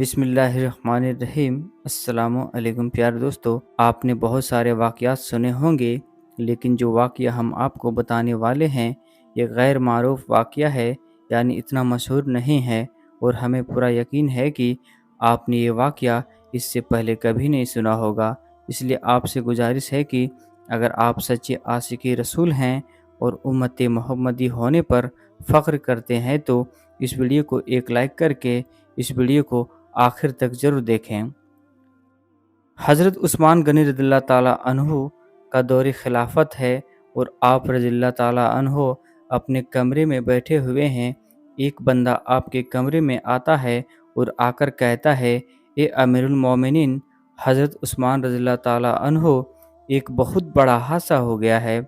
بسم اللہ الرحمن الرحیم۔ السلام علیکم پیارے دوستو، آپ نے بہت سارے واقعات سنے ہوں گے، لیکن جو واقعہ ہم آپ کو بتانے والے ہیں یہ غیر معروف واقعہ ہے، یعنی اتنا مشہور نہیں ہے، اور ہمیں پورا یقین ہے کہ آپ نے یہ واقعہ اس سے پہلے کبھی نہیں سنا ہوگا۔ اس لیے آپ سے گزارش ہے کہ اگر آپ سچے عاشق رسول ہیں اور امت محمدی ہونے پر فخر کرتے ہیں تو اس ویڈیو کو ایک لائک کر کے اس ویڈیو کو آخر تک ضرور دیکھیں۔ حضرت عثمان غنی رضی اللہ تعالیٰ عنہ کا دور خلافت ہے اور آپ رضی اللہ تعالیٰ عنہ اپنے کمرے میں بیٹھے ہوئے ہیں۔ ایک بندہ آپ کے کمرے میں آتا ہے اور آ کر کہتا ہے، اے امیر المومنین حضرت عثمان رضی اللہ تعالیٰ عنہ، ایک بہت بڑا حادثہ ہو گیا ہے۔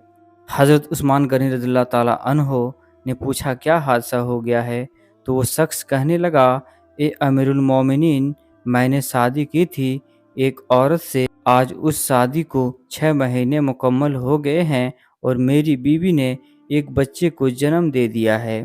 حضرت عثمان غنی رضی اللہ تعالیٰ عنہ نے پوچھا، کیا حادثہ ہو گیا ہے؟ تو وہ شخص کہنے لگا، اے امیر المومنین، میں نے شادی کی تھی ایک عورت سے، آج اس شادی کو 6 مہینے مکمل ہو گئے ہیں اور میری بیوی نے ایک بچے کو جنم دے دیا ہے۔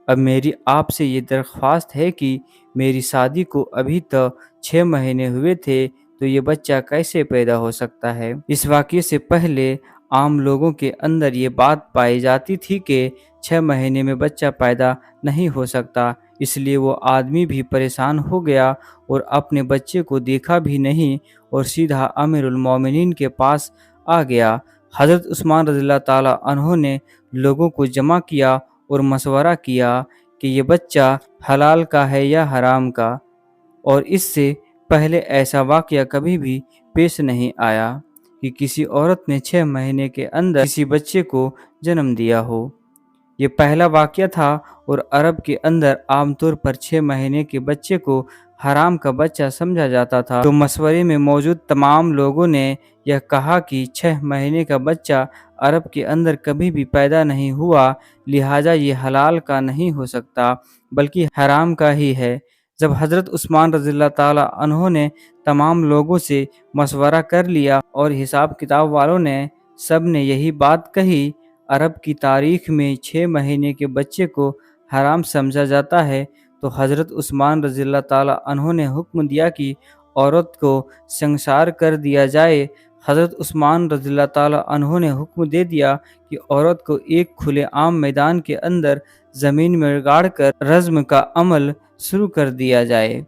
اب میری آپ سے یہ درخواست ہے کہ میری شادی کو ابھی تک 6 مہینے ہوئے تھے تو یہ بچہ کیسے پیدا ہو سکتا ہے؟ اس واقعے سے پہلے عام لوگوں کے اندر یہ بات پائی جاتی تھی کہ 6 مہینے میں بچہ پیدا نہیں ہو سکتا، اس لیے وہ آدمی بھی پریشان ہو گیا اور اپنے بچے کو دیکھا بھی نہیں اور سیدھا امیر المومنین کے پاس آ گیا۔ حضرت عثمان رضی اللہ تعالیٰ عنہ نے لوگوں کو جمع کیا اور مشورہ کیا کہ یہ بچہ حلال کا ہے یا حرام کا، اور اس سے پہلے ایسا واقعہ کبھی بھی پیش نہیں آیا کہ کسی عورت نے 6 مہینے کے اندر کسی بچے کو جنم دیا ہو۔ یہ پہلا واقعہ تھا اور عرب کے اندر عام طور پر 6 مہینے کے بچے کو حرام کا بچہ سمجھا جاتا تھا۔ تو مشورے میں موجود تمام لوگوں نے یہ کہا کہ 6 مہینے کا بچہ عرب کے اندر کبھی بھی پیدا نہیں ہوا، لہٰذا یہ حلال کا نہیں ہو سکتا بلکہ حرام کا ہی ہے۔ جب حضرت عثمان رضی اللہ تعالیٰ عنہ نے تمام لوگوں سے مشورہ کر لیا اور حساب کتاب والوں نے سب نے یہی بات کہی، عرب کی تاریخ میں 6 مہینے کے بچے کو حرام سمجھا جاتا ہے، تو حضرت عثمان رضی اللہ تعالیٰ عنہ نے حکم دیا کہ عورت کو سنسار کر دیا جائے۔ حضرت عثمان رضی اللہ تعالیٰ عنہ نے حکم دے دیا کہ عورت کو ایک کھلے عام میدان کے اندر زمین میں گاڑ کر رجم کا عمل شروع کر دیا جائے۔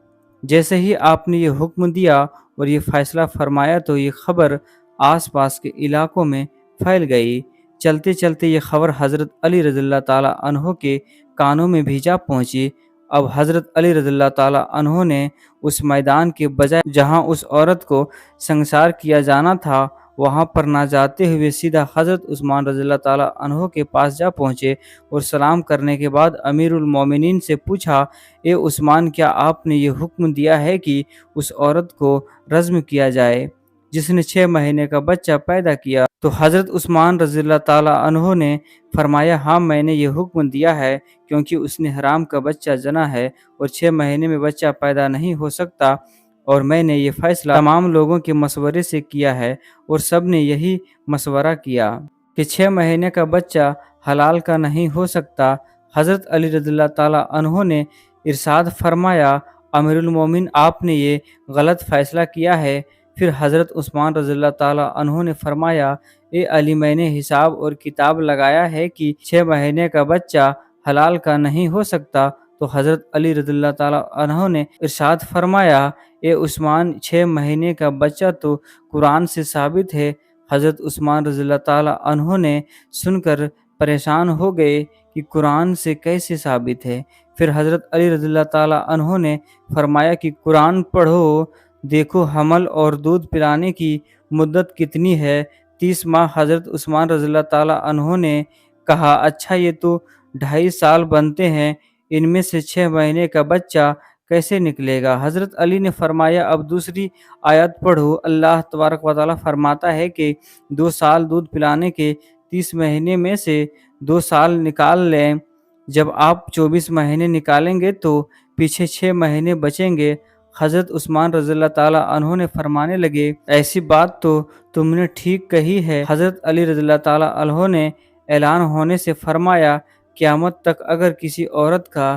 جیسے ہی آپ نے یہ حکم دیا اور یہ فیصلہ فرمایا تو یہ خبر آس پاس کے علاقوں میں پھیل گئی۔ چلتے چلتے یہ خبر حضرت علی رضی اللہ تعالیٰ عنہ کے کانوں میں بھی جا پہنچی۔ اب حضرت علی رضی اللہ تعالیٰ عنہ نے اس میدان کے بجائے جہاں اس عورت کو سنسار کیا جانا تھا وہاں پر نہ جاتے ہوئے سیدھا حضرت عثمان رضی اللہ تعالیٰ عنہ کے پاس جا پہنچے اور سلام کرنے کے بعد امیر المومنین سے پوچھا، اے عثمان، کیا آپ نے یہ حکم دیا ہے کہ اس عورت کو رجم کیا جائے جس نے 6 مہینے کا بچہ پیدا کیا؟ تو حضرت عثمان رضی اللہ تعالیٰ عنہ نے فرمایا، ہاں میں نے یہ حکم دیا ہے کیونکہ اس نے حرام کا بچہ جنا ہے اور 6 مہینے میں بچہ پیدا نہیں ہو سکتا، اور میں نے یہ فیصلہ تمام لوگوں کے مشورے سے کیا ہے اور سب نے یہی مشورہ کیا کہ 6 مہینے کا بچہ حلال کا نہیں ہو سکتا۔ حضرت علی رضی اللہ تعالیٰ عنہ نے ارشاد فرمایا، امیر المومن، آپ نے یہ غلط فیصلہ کیا ہے۔ پھر حضرت عثمان رضی اللہ تعالیٰ عنہ نے فرمایا، اے علی، میں نے حساب اور کتاب لگایا ہے کہ 6 مہینے کا بچہ حلال کا نہیں ہو سکتا۔ تو حضرت علی رضی اللہ تعالیٰ عنہ نے ارشاد فرمایا، اے عثمان، 6 مہینے کا بچہ تو قرآن سے ثابت ہے۔ حضرت عثمان رضی اللہ تعالیٰ عنہ نے سن کر پریشان ہو گئے کہ قرآن سے کیسے ثابت ہے؟ پھر حضرت علی رضی اللہ تعالیٰ عنہ نے فرمایا کہ قرآن پڑھو، دیکھو حمل اور دودھ پلانے کی مدت کتنی ہے؟ 30 ماہ۔ حضرت عثمان رضی اللہ تعالیٰ عنہ نے کہا، اچھا یہ تو 2.5 سال بنتے ہیں، ان میں سے 6 مہینے کا بچہ کیسے نکلے گا؟ حضرت علی نے فرمایا، اب دوسری آیت پڑھو۔ اللہ تبارک و تعالیٰ فرماتا ہے کہ 2 سال دودھ پلانے کے 30 مہینے میں سے 2 سال نکال لیں، جب آپ 24 مہینے نکالیں گے تو پیچھے 6 مہینے بچیں گے۔ حضرت عثمان رضی اللہ تعالیٰ عنہ نے فرمانے لگے، ایسی بات تو تم نے ٹھیک کہی ہے۔ حضرت علی رضی اللہ تعالیٰ عنہ نے اعلان ہونے سے فرمایا، قیامت تک اگر کسی عورت کا